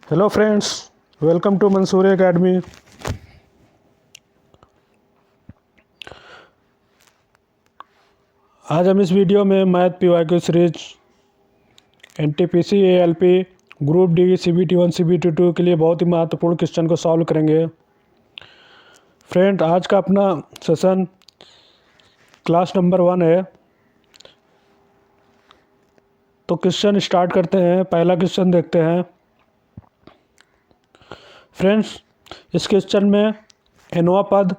Hello friends, welcome to Mansoori academy. आज हम इस वीडियो में math PYQ series NTPC ALP group D CBT 1 CBT 2 के लिए बहुत ही महत्वपूर्ण क्वेश्चन को सॉल्व करेंगे। फ्रेंड, आज का अपना सेशन क्लास नंबर 1 है। तो क्वेश्चन स्टार्ट करते हैं। पहला क्वेश्चन देखते हैं। फ्रेंड्स, इस क्वेश्चन में एनवा पद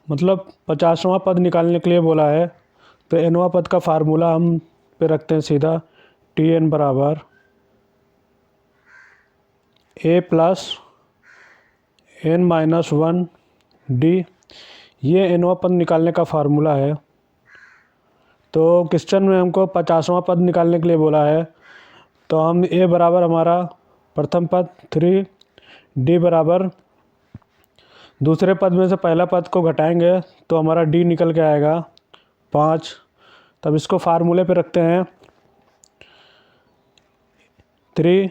मतलब 50वां पद निकालने के लिए बोला है। तो एनवा पद का फार्मूला हम पे रखते हैं सीधा। टी एन बराबर ए प्लस एन माइनस 1 डी। ये एनवा पद निकालने का फार्मूला है। तो क्वेश्चन में हमको 50वां पद निकालने के लिए बोला है। तो हम ए बराबर हमारा प्रथम पद 3, डी बराबर दूसरे पद में से पहला पद को घटाएंगे तो हमारा डी निकल के आएगा 5। तब इसको फार्मूले पे रखते हैं। 3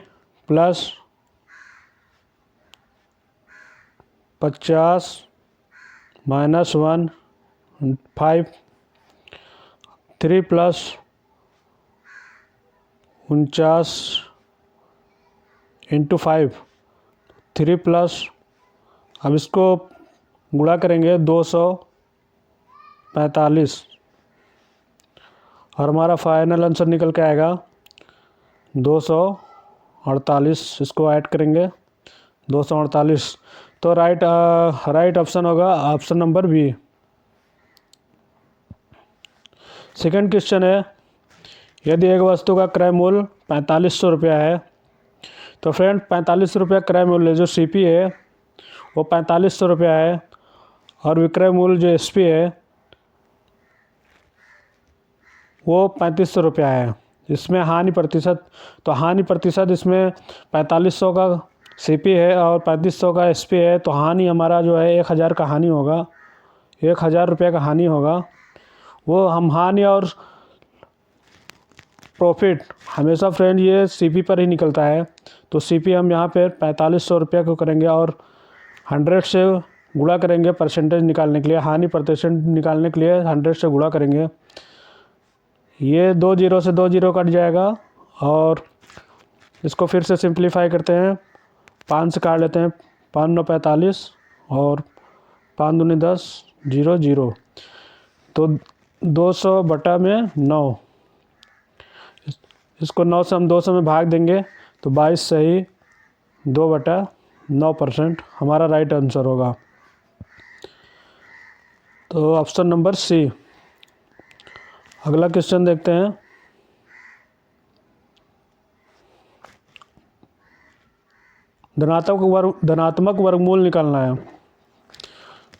plus 50 minus 1 5, 3 plus 49 into 5, 3 plus, अब इसको गुणा करेंगे 245 और हमारा फाइनल आंसर निकल के आएगा 248। इसको ऐड करेंगे 248। तो राइट ऑप्शन होगा option number B. Second question है, यदि एक वस्तु का क्रय मूल्य 4500 रुपया है। तो फ्रेंड, 4500 रुपया क्रय मूल्य जो सीपी है वो 4500 रुपया है और विक्रय मूल्य जो एसपी है वो 3500 रुपया है। इसमें हानि प्रतिशत, तो हानि प्रतिशत इसमें 4500 का सीपी है और 3500 का एसपी है। तो हानि हमारा जो है 1000 का हानि होगा, 1000 रुपये का हानि होगा। वो हम हानि और प्रॉफिट हमेशा फ्रेंड ये सीपी पर ही निकलता है। तो सीपी हम यहाँ पे 4500 रुपये को करेंगे और 100 से गुणा करेंगे परसेंटेज निकालने के लिए। हानि प्रतिशत निकालने के लिए 100 से गुणा करेंगे। ये 2 जीरो से 2 जीरो कट जाएगा और इसको फिर से सिंप्लीफाई करते हैं। 5 से काट लेते हैं, 5 9 45 और 5 दूनी 10, 0 0। तो 200 बटा में 9, इसको 9 से हम 200 में भाग देंगे तो 22 सही 2 बटा 9% हमारा राइट आंसर होगा। तो ऑप्शन नंबर सी। अगला क्वेश्चन देखते हैं। धनात्मक वर्गमूल निकालना है।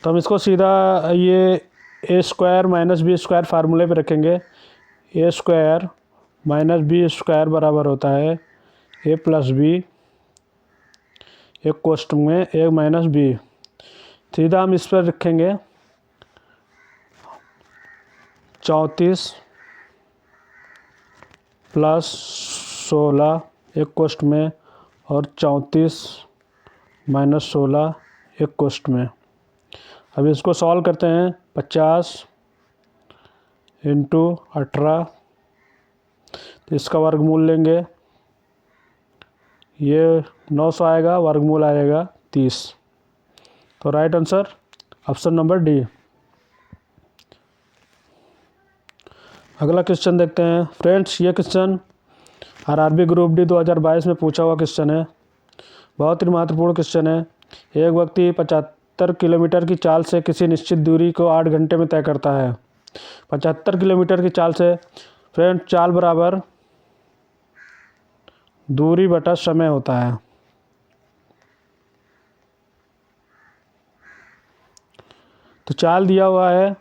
तो हम इसको सीधा ये ए स्क्वायर माइनस बी स्क्वायर फार्मूले पे रखेंगे। ए स्क्वायर माइनस बी स्क्वायर बराबर होता है ए प्लस बी, एक कोष्टक में ए माइनस बी। सीधा हम इस पर रखेंगे 34 प्लस 16 एक कोष्टक में और 34 माइनस 16 एक कोष्टक में। अब इसको सॉल्व करते हैं। 50 इंटू 18, तो इसका वर्गमूल लेंगे। ये 900 आएगा, वर्गमूल आएगा 30। तो right answer option number D. अगला क्वेश्चन देखते हैं। फ्रेंड्स, ये क्वेश्चन आरआरबी ग्रुप डी 2022 में पूछा हुआ क्वेश्चन है। बहुत ही महत्वपूर्ण क्वेश्चन है। एक व्यक्ति 75 किलोमीटर की चाल से किसी निश्चित दूरी को 8 घंटे में तय करता है। 75 किलोमीटर की चाल से फ्रेंड, चाल बराबर दूरी बटा समय होता है। तो चाल दिया हुआ है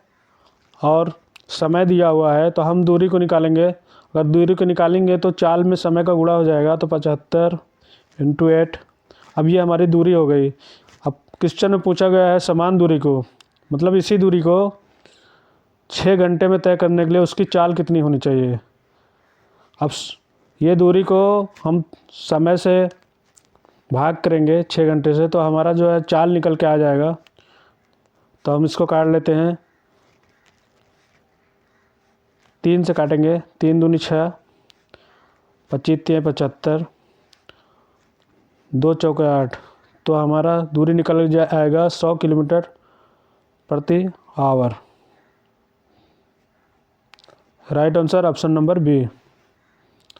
और समय दिया हुआ है, तो हम दूरी को निकालेंगे। अगर दूरी को निकालेंगे तो चाल में समय का गुणा हो जाएगा। तो 75 इंटू 8, अब ये हमारी दूरी हो गई। अब क्वेश्चन में पूछा गया है समान दूरी को, मतलब इसी दूरी को 6 घंटे में तय करने के लिए उसकी चाल कितनी होनी चाहिए। अब ये दूरी को हम समय से भाग करेंगे 6 घंटे से तो हमारा जो है चाल निकल के आ जाएगा। तो हम इसको काट लेते हैं, 3 से काटेंगे, 3 दूनी 6, 25 तिया 75, 2 चौके 8, तो हमारा दूरी निकल आएगा 100 किलोमीटर प्रति hour. Right answer option number B.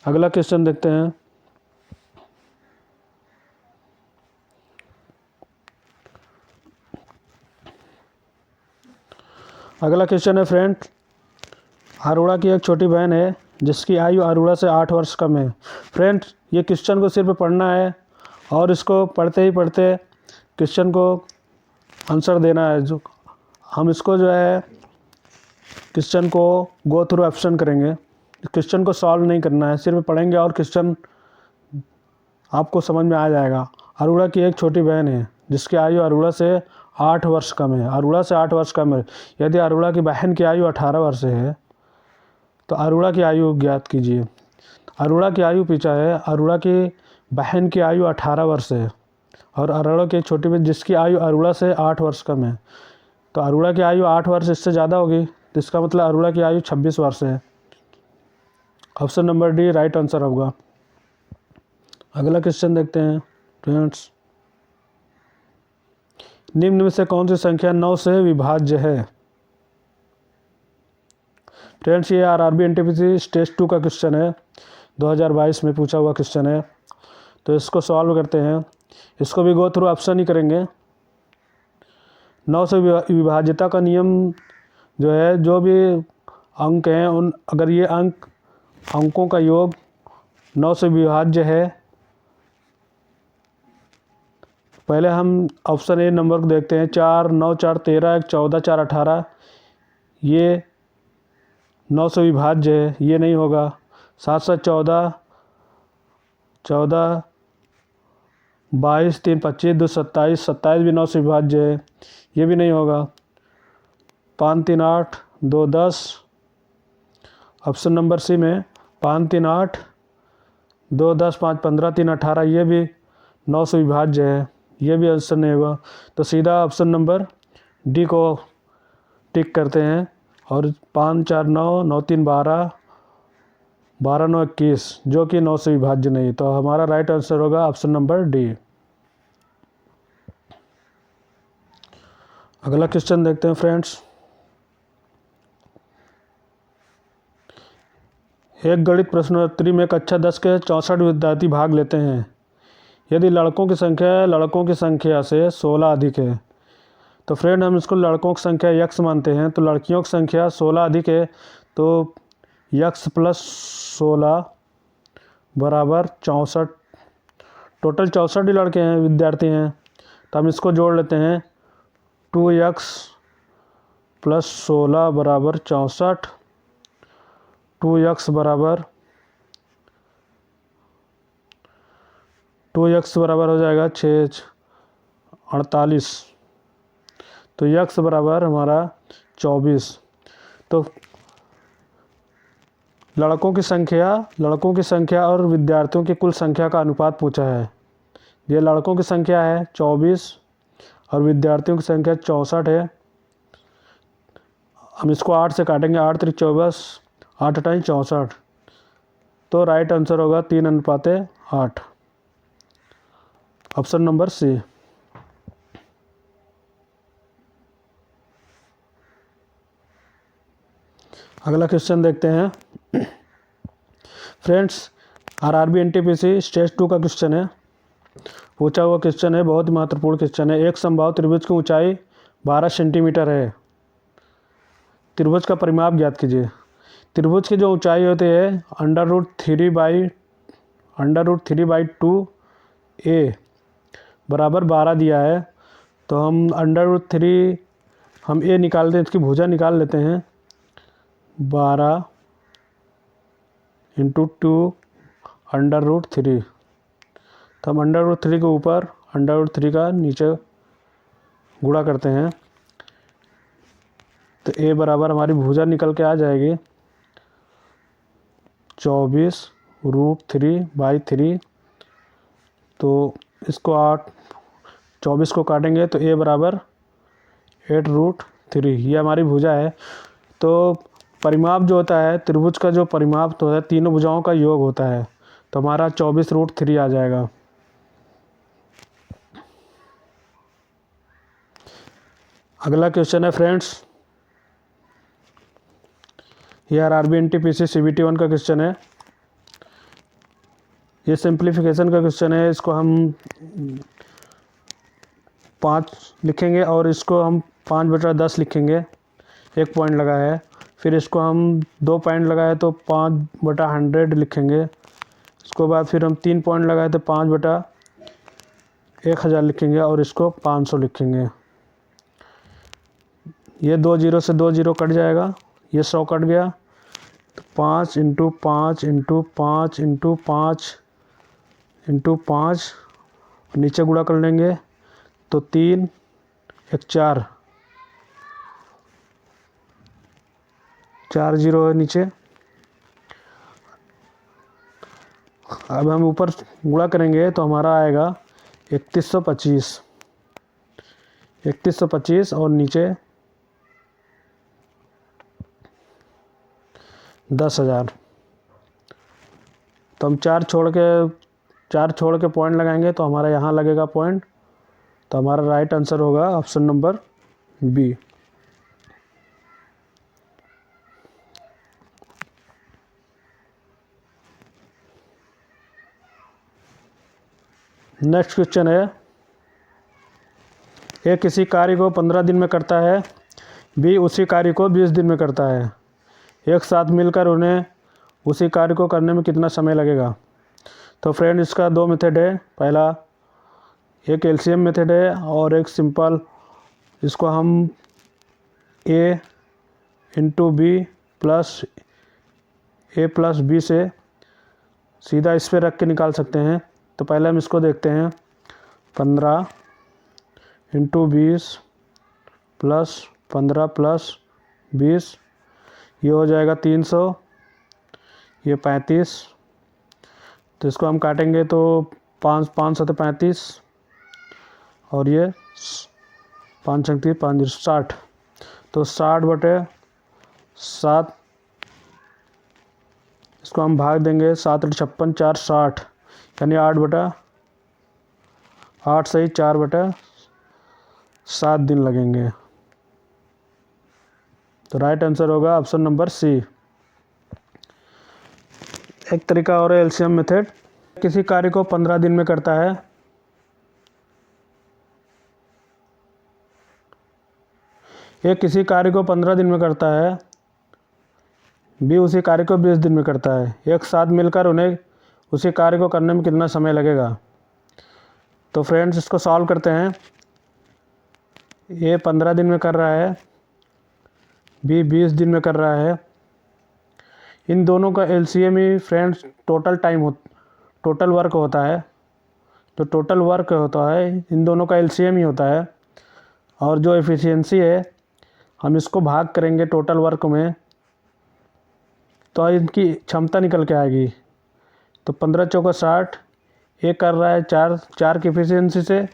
अगला क्वेश्चन देखते हैं। अगला क्वेश्चन है फ्रेंड, अरोड़ा की एक छोटी बहन है जिसकी आयु अरोड़ा से 8 वर्ष कम है। फ्रेंड ये क्वेश्चन को सिर्फ पढ़ना है और इसको पढ़ते ही पढ़ते क्वेश्चन को आंसर देना है। जो हम इसको जो है क्वेश्चन को गो थ्रू ऑप्शन करेंगे, क्वेश्चन को सॉल्व नहीं करना है, सिर्फ पढ़ेंगे और क्वेश्चन आपको समझ में आ जाएगा। अरोड़ा की एक छोटी बहन है जिसकी आयु अरोड़ा से 8 वर्ष कम है। अरोड़ा से 8 वर्ष कम है। यदि अरोड़ा की बहन की आयु 18 वर्ष है तो अरोड़ा की आयु ज्ञात कीजिए। अरोड़ा की आयु पूछा है, अरोड़ा की बहन की आयु 18 वर्ष है और अरोड़ा की छोटी बहन जिसकी आयु अरोड़ा से 8 वर्ष कम है, तो अरोड़ा की आयु 8 वर्ष इससे ज़्यादा होगी, तो इसका मतलब अरोड़ा की आयु 26 वर्ष है। Option number D right answer होगा। अगला क्वेश्चन देखते हैं फ्रेंड्स, निम्न में से कौन सी संख्या 9 से विभाज्य है। फ्रेंड्स ये आरआरबी एनटीपीसी स्टेज 2 का क्वेश्चन है, 2022 में पूछा हुआ क्वेश्चन है। तो इसको सॉल्व करते हैं, इसको भी गो थ्रू ऑप्शन ही करेंगे। 9 से विभाज्यता का नियम जो है, जो भी अंक हैं उन अगर ये अंकों का योग 9 से विभाज्य है, पहले हम ऑप्शन ए नंबर को देखते हैं। 4, 9, 4, 13, 1, 14, 4, 18, ये 9 से विभाज्य है, ये नहीं होगा। 7, 7, 14, 14, 22, 3, 25, 2, 27, 27 भी 9 से विभाज्य है, ये भी नहीं होगा। 5, 3, 8, 2, 10, ऑप्शन नंबर सी में 5, 3, 8, 2, 10, 5, 15, 3, 18, ये भी 9 से विभाज्य है, ये भी आंसर नहीं होगा। तो सीधा ऑप्शन नंबर डी को टिक करते हैं और 5, 4, 9, 9, 3, 12, 12, 9, 21 जो कि 9 से विभाज्य नहीं, तो हमारा राइट आंसर होगा ऑप्शन नंबर डी। अगला क्वेश्चन देखते हैं फ्रेंड्स, एक गणित प्रश्नोत्तरी में कक्षा 10 के 64 विद्यार्थी भाग लेते हैं। यदि लड़कों की संख्या से 16 अधिक है, तो फ्रेंड हम इसको लड़कों की संख्या यक्स मानते हैं, तो लड़कियों की संख्या 16 अधिक है, तो यक्स प्लस 16 बराबर 64। टोटल 64 ही लड़के हैं, विद्यार्थी हैं, तो हम इसको जोड़ लेते हैं। 2x प्लस 16 बराबर 64, 2x बराबर हो जाएगा 6, 48, तो x बराबर हमारा 24। तो लड़कों की संख्या और विद्यार्थियों की कुल संख्या का अनुपात पूछा है। ये लड़कों की संख्या है 24 और विद्यार्थियों की संख्या 64 है। हम इसको 8 से काटेंगे, 8 3 24, 8 8 64, तो राइट आंसर होगा 3:8। Option number C. अगला क्वेश्चन देखते हैं फ्रेंड्स, आरआरबी एनटीपीसी स्टेज 2 का क्वेश्चन है, पूछा हुआ क्वेश्चन है, बहुत ही महत्वपूर्ण क्वेश्चन है। एक समबाहु त्रिभुज की ऊंचाई 12 सेंटीमीटर है, त्रिभुज का परिमाप ज्ञात कीजिए। त्रिभुज की जो ऊंचाई होती है √3/2a बराबर 12 दिया है, तो हम √3 हम ए निकालते हैं, इसकी भुजा निकाल लेते हैं। 12 × 2 √3, तो हम √3 के ऊपर √3 का नीचे गुणा करते हैं, तो ए बराबर हमारी भुजा निकल के आ जाएगी 24 √3/3, तो इसको 24 को काटेंगे तो a बराबर 8√3, ये हमारी भुजा है। तो परिमाप जो होता है त्रिभुज का, जो परिमाप तो है तीनों भुजाओं का योग होता है, तो हमारा 24√3 आ जाएगा। अगला क्वेश्चन है फ्रेंड्स, ये RRB NTPC CBT 1 का क्वेश्चन है। ये सिंप्लीफिकेशन का क्वेश्चन है। इसको हम 5 लिखेंगे और इसको हम 5/10 लिखेंगे, 1 पॉइंट लगा है। फिर इसको हम 2 पॉइंट लगाए तो 5/100 लिखेंगे। इसको बाद फिर हम 3 पॉइंट लगाए तो 5/1000 लिखेंगे और इसको 500 लिखेंगे। ये 2 जीरो से 2 जीरो कट जाएगा, ये 100 कट गया, तो 5 × 5 × 5 × 5 × 5 नीचे गुणा कर लेंगे तो 3 1 4, 4 जीरो है नीचे। अब हम ऊपर गुणा करेंगे तो हमारा आएगा 3125 और नीचे 10,000। तो हम 4 छोड़ के पॉइंट लगाएंगे तो हमारा यहाँ लगेगा पॉइंट, तो हमारा राइट आंसर होगा option number B. Next question है, ए किसी कार्य को 15 दिन में करता है, बी उसी कार्य को 20 दिन में करता है। एक साथ मिलकर उन्हें उसी कार्य को करने में कितना समय लगेगा? तो फ्रेंड इसका 2 मेथड है। पहला एक एलसीएम मेथड है और एक सिंपल, इसको हम a × b + a + b से सीधा इस पे रख के निकाल सकते हैं। तो पहले हम इसको देखते हैं, 15 × 20 + 15 + 20, ये हो जाएगा 300, ये 35। तो इसको हम काटेंगे तो 5 7 35 और ये 5 × 5 60, तो 60/7, इसको हम भाग देंगे, 7 × 56 4 60, यानी 8 सही 4/7 दिन लगेंगे। तो राइट आंसर होगा ऑप्शन नंबर सी। एक तरीका और है एलसीएम मेथड। किसी कार्य को 15 दिन में करता है, ये किसी कार्य को 15 दिन में करता है, बी उसी कार्य को 20 दिन में करता है। एक साथ मिलकर उन्हें उसी कार्य को करने में कितना समय लगेगा? तो फ्रेंड्स इसको सॉल्व करते हैं। ये 15 दिन में कर रहा है, बी 20 दिन में कर रहा है। इन दोनों का एलसीएम ही फ्रेंड्स टोटल वर्क होता है। जो टोटल वर्क होता है इन दोनों का एलसीएम ही होता है। और जो एफिशिएंसी है हम इसको भाग करेंगे टोटल वर्क में, तो इनकी क्षमता निकल के आएगी। तो 15 × 4 = 60, ए कर रहा है 4 की एफिशिएंसी से,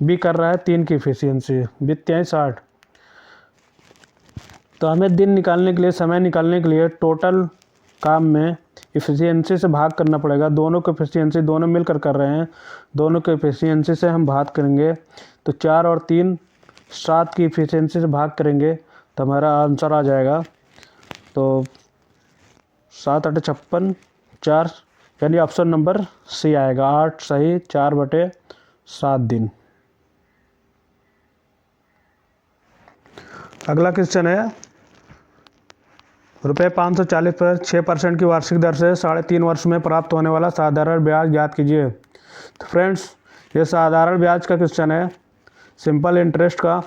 बी कर रहा है 3 की एफिशिएंसी, 60। तो हमें दिन निकालने के लिए, समय निकालने के लिए टोटल काम में एफिशिएंसी से भाग करना पड़ेगा। दोनों की एफिशिएंसी दोनों मिलकर कर रहे हैं, दोनों की एफिशिएंसी से हम भाग करेंगे। तो 4 और 3 7 की एफिशिएंसी से भाग करेंगे तो हमारा आंसर आ जाएगा। तो 7 × 8 = 56, 4, यानी ऑप्शन नंबर सी आएगा। 8 सही 4/7 दिन। अगला क्वेश्चन है, ₹540 पर 6% की वार्षिक दर से 3.5 वर्ष में प्राप्त होने वाला साधारण ब्याज ज्ञात कीजिए। तो फ्रेंड्स ये साधारण ब्याज का क्वेश्चन है, सिंपल इंटरेस्ट का।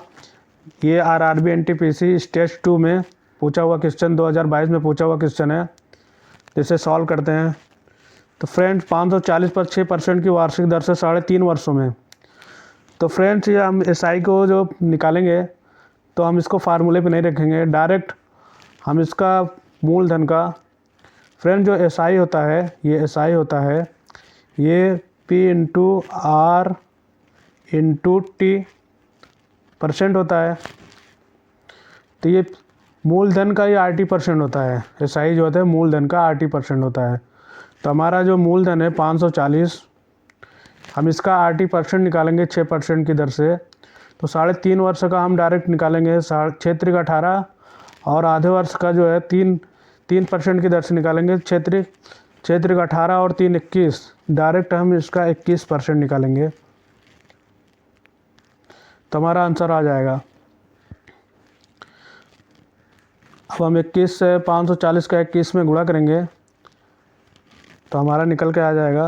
ये RRB NTPC स्टेज 2 में पूछा हुआ क्वेश्चन, 2022 में पूछा हुआ क्वेश्चन है। इसे सॉल्व करते हैं। तो फ्रेंड्स 540 पर 6% की वार्षिक दर से 3.5 वर्षों में। तो फ्रेंड्स ये हम SI को जो निकालेंगे तो हम इसको फार्मूले पे नहीं रखेंगे, डायरेक्ट हम इसका मूलधन का, फ्रेंड जो SI होता है, ये SI होता है, ये P × R into T percent होता है। तो ये मूलधन का ये आरटी परसेंट होता है। एसआई जो होता है मूलधन का आरटी परसेंट होता है। तो हमारा जो मूलधन है 540, हम इसका आरटी परसेंट निकालेंगे 6% की दर से। तो 3.5 वर्ष का हम डायरेक्ट निकालेंगे 6×18, और आधे वर्ष का जो है 3% की दर से निकालेंगे 6×18 और 3 21, डायरेक्ट हम इसका 21% निकालेंगे। तो हमारा आंसर आ जाएगा। अब हम 21 से 540 का 21 में गुणा करेंगे तो हमारा निकल के आ जाएगा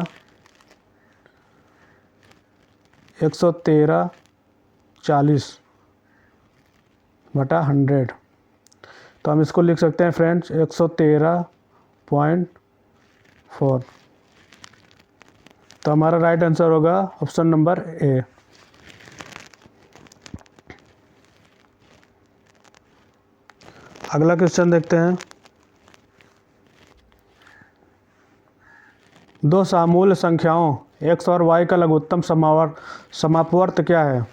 113/40 तो हम इसको लिख सकते हैं फ्रेंड्स 113.4। तो हमारा राइट आंसर होगा ऑप्शन नंबर ए। अगला क्वेश्चन देखते हैं। दो समूल संख्याओं x और y का लघुत्तम समापवर्त क्या है?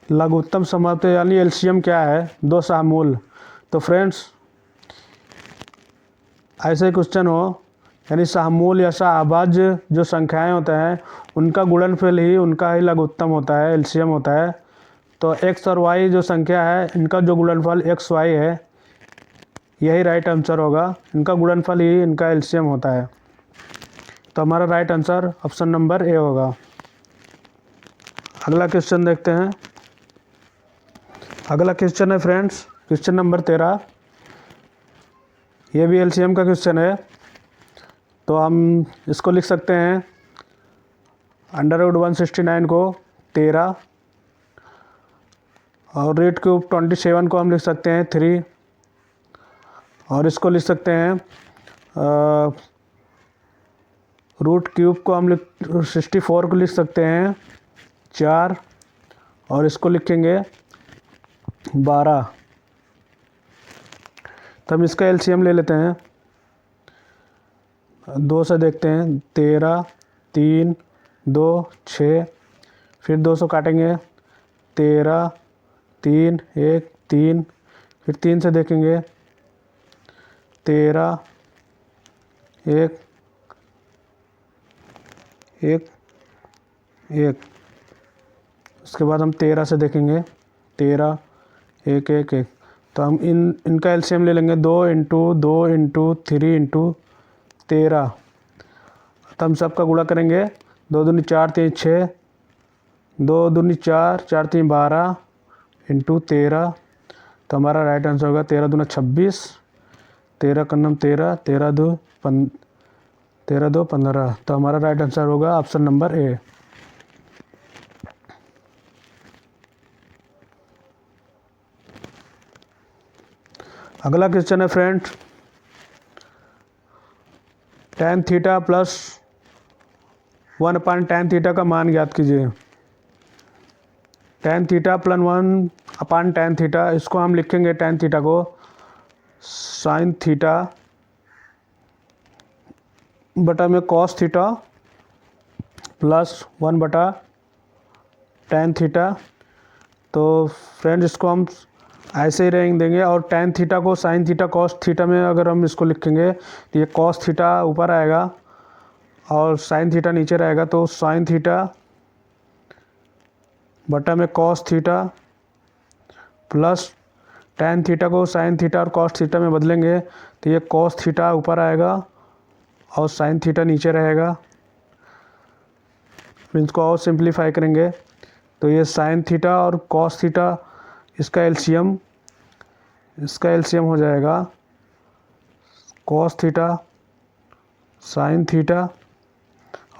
लघुत्तम समाप्त यानी एलसीएम क्या है? दो समूल। तो फ्रेंड्स ऐसे क्वेश्चन हो यानी समूल या सहअभाज्य जो संख्याएं होते हैं उनका गुणनफल ही उनका ही लघुत्तम होता है, एलसीएम होता है। तो x और y जो संख्या है इनका जो गुणनफल x y है यही राइट आंसर होगा। इनका गुणनफल ही इनका एलसीएम होता है। तो हमारा right answer option number A होगा। अगला क्वेश्चन देखते हैं। अगला क्वेश्चन है फ्रेंड्स क्वेश्चन नंबर 13। ये भी एलसीएम का क्वेश्चन है। तो हम इसको लिख सकते हैं √169 को 13 और रूट क्यूब 27 को हम लिख सकते हैं 3 और इसको लिख सकते हैं रूट क्यूब को हम 64 को लिख सकते हैं 4 और इसको लिखेंगे 12। तो हम इसका एलसीएम ले लेते हैं। 2 से देखते हैं 13 3 2 6 फिर 200 काटेंगे 13 3 1 3 फिर 3 से देखेंगे 13 1 1 1। उसके बाद हम 13 से देखेंगे 13 1 1 1। तो हम इनका एलसीएम ले लेंगे 2 × 2 × 3 × 13। तो हम सबका गुणा करेंगे 2 दूनी 4 3 6 2 दूनी 4 4 3 12 × 13। तो हमारा राइट आंसर होगा 13 दूना 26 13 कन्नम 13 13 2 15। तो हमारा राइट आंसर होगा ऑप्शन नंबर ए। अगला क्वेश्चन है friend tan theta plus 1/tan theta का मान ज्ञात कीजिए। tan theta plus 1/tan theta, इसको हम लिखेंगे tan थीटा को sin थीटा बटा में cos theta plus 1/tan theta. तो फ्रेंड्स इसको हम ऐसे ही रहेंगे देंगे और tan थीटा को sin थीटा cos थीटा में अगर हम इसको लिखेंगे तो ये cos थीटा ऊपर आएगा और sin थीटा नीचे रहेगा। तो sin थीटा बटा में cos theta plus tan theta को sin थीटा और cos थीटा में बदलेंगे तो ये cos थीटा ऊपर आएगा और sin थीटा नीचे रहेगा। इसको और सिंप्लीफाई करेंगे तो ये sin थीटा और cos थीटा इसका एलसीएम हो जाएगा cos थीटा sin थीटा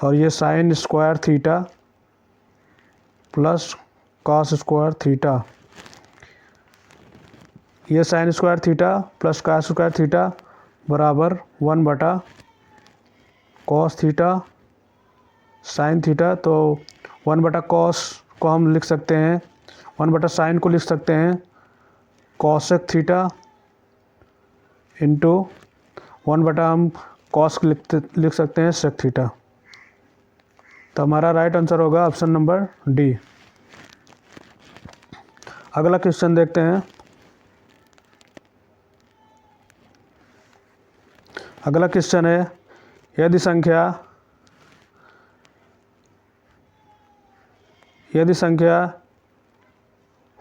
और ये sin square theta plus cos square theta. ये sin square theta plus cos square theta बराबर 1/cos थीटा sin थीटा। तो 1/cos को हम लिख सकते हैं 1/sin को लिख सकते हैं cosec थीटा इंटू 1/, हम cos लिख सकते हैं sec थीटा। तो हमारा राइट आंसर होगा ऑप्शन नंबर डी। अगला क्वेश्चन देखते हैं। अगला क्वेश्चन है, यदि संख्या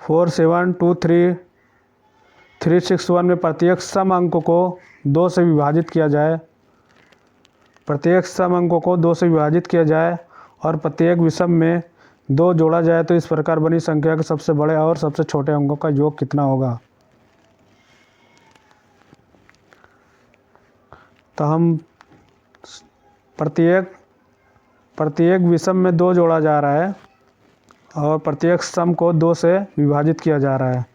4723361 में प्रत्येक सम अंक को 2 से विभाजित किया जाए और प्रत्येक विषम में 2 जोड़ा जाए तो इस प्रकार बनी संख्या के सबसे बड़े और सबसे छोटे अंकों का योग कितना होगा। तो हम प्रत्येक विषम में 2 जोड़ा जा रहा है और प्रत्येक सम को 2 से विभाजित किया जा रहा है।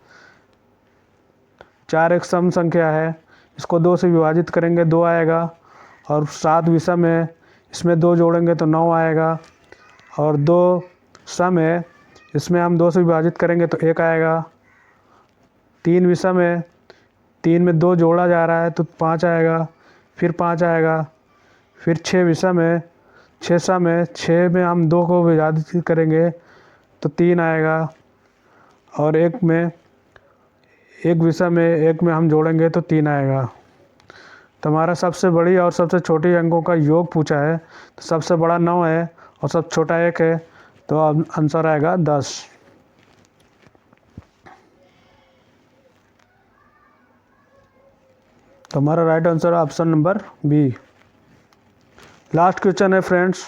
4 एक सम संख्या है, इसको 2 से विभाजित करेंगे 2 आएगा, और 7 विषम है, इसमें 2 जोड़ेंगे तो 9 आएगा, और 2 सम है, इसमें हम 2 से विभाजित करेंगे तो 1 आएगा। 3 विषम है, 3 में 2 जोड़ा जा रहा है तो 5 आएगा, फिर 5 आएगा। फिर 6 विषम है, 6 सम है, 6 में हम 2 को विभाजित करेंगे तो 3 आएगा, और 1 विषम है, 1 में हम जोड़ेंगे तो 3 आएगा। तो हमारा सबसे बड़ी और सबसे छोटी अंकों का योग पूछा है, तो सबसे बड़ा 9 है और सबसे छोटा 1 है, तो आंसर आएगा 10। तो हमारा right answer option number B. Last question है फ्रेंड्स,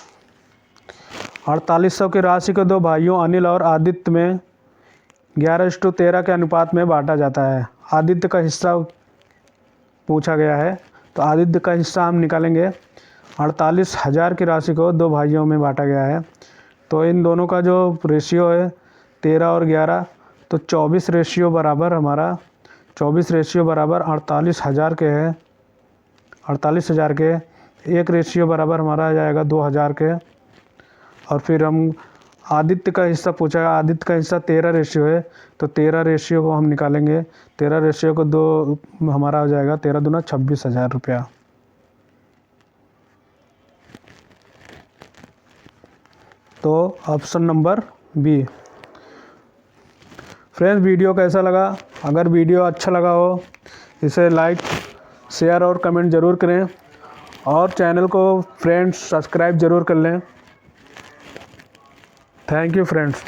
4800 की राशि को 2 भाइयों अनिल और आदित्य में 11:13 के अनुपात में बांटा जाता है। आदित्य का हिस्सा पूछा गया है, तो आदित्य का हिस्सा हम निकालेंगे। 48,000 की राशि को 2 भाइयों में बांटा गया है, तो इन दोनों का जो रेशियो है 13 और 11, तो 24 रेशियो बराबर 48,000 के है। 48,000 के 1 रेशियो बराबर हमारा आ जाएगा 2,000 के। और फिर हम आदित्य का हिस्सा पूछा है, आदित्य का हिस्सा 13 रेशियो है, तो 13 रेशियो को हम निकालेंगे। 13 रेशियो को 2 हमारा हो जाएगा 13 दूना 26,000 रुपया। तो option number B. Friends, video कैसा लगा? अगर वीडियो अच्छा लगा हो इसे लाइक, शेयर और कमेंट ज़रूर करें, और चैनल को फ्रेंड्स सब्सक्राइब ज़रूर कर लें। Thank you friends.